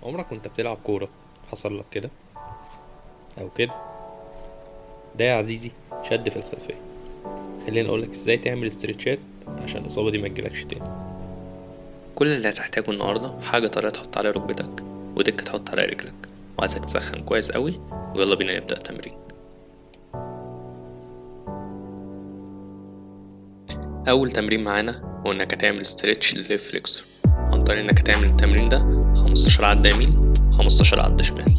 عمرك وانت بتلعب كورة حصل لك كده او كده؟ ده يا عزيزي شد في الخلفية. خليني اقولك ازاي تعمل استرتشات عشان الاصابة دي ما تجيلكش تاني. كل اللي هتحتاجه النهاردة حاجة طرية تحط عليها ركبتك ودكة تحط عليها رجلك، وعايزك تسخن كويس قوي ويلا بينا نبدأ التمرين. أول تمرين معانا هو إنك هتعمل استرتش للليف فليكسور عن طريق إنك هتعمل التمرين ده 15 عدة يمين 15 عدة شمال.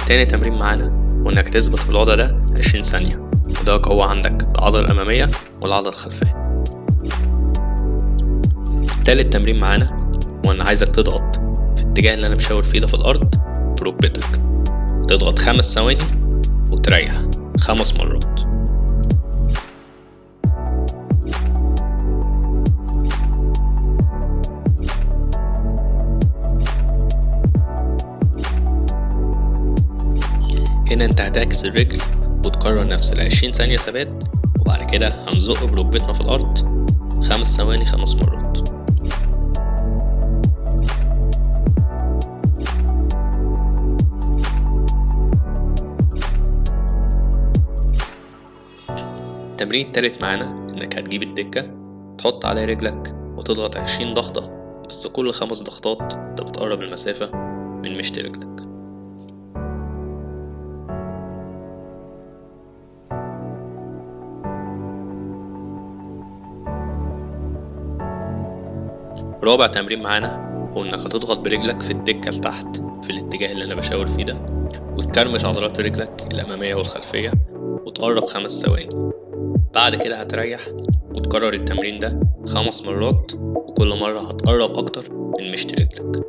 تاني تمرين معانا هو إنك تثبت في الوضع ده 20 ثانية، وده قوة عندك العضلة الأمامية والعضلة الخلفية. تالت تمرين معانا هو إن عايزك تضغط في الاتجاه اللي أنا مشاور فيه ده في الأرض بركبتك، تضغط 5 ثواني وتريح 5 مرات. هنا انت هتعكس الرجل وتكرر نفس 20 ثانية ثبات، وبعد كده هنزق بركبتنا في الأرض 5 ثواني 5 مرات. التمرين التالت معانا انك هتجيب الدكة تحط عليها رجلك وتضغط 20 ضغطة، بس كل 5 ضغطات انت بتقرب المسافة من مشط رجلك. رابع تمرين معانا هو انك هتضغط برجلك في الدكة لتحت في الاتجاه اللي انا بشاور فيه ده، وتكرمش عضلات رجلك الامامية والخلفية وتقرب 5 ثواني. بعد كده هتريح وتكرر التمرين ده 5 مرات، وكل مرة هتقرب اكتر من مشط رجلك.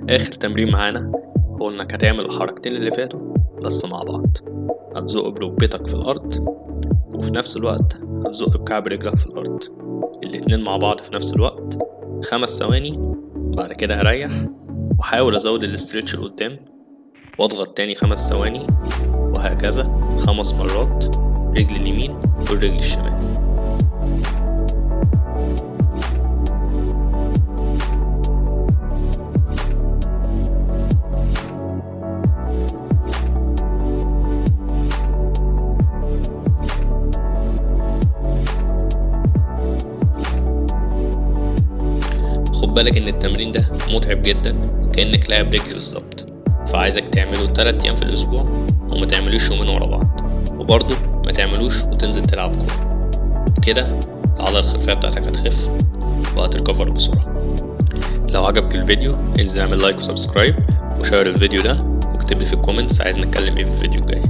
اخر تمرين معانا هو انك هتعمل الحركتين اللي فاتوا بس مع بعض. هتزق بركبتك في الارض وفي نفس الوقت هتزق بكعب رجلك في الارض، الاتنين مع بعض في نفس الوقت 5 ثواني. بعد كده هريح وحاول ازود الاسترتش لقدام واضغط تاني 5 ثواني، وهكذا 5 مرات رجل اليمين والرجل الشمال. خد بالك ان التمرين ده متعب جدا كأنك لاعب رجل بالظبط، فعايزك تعمله 3 ايام في الاسبوع وما تعملوش يومين ورا بعض، وبرضه ما تعملوش وتنزل تلعب كورة. كده العضلة الخلفية بتاعتك هتخف وهتركفر بسرعة. لو عجبك الفيديو انزل اعمل لايك وسبسكرايب وشير الفيديو ده، واكتب لي في الكومنتس عايز نتكلم ايه في الفيديو الجاي.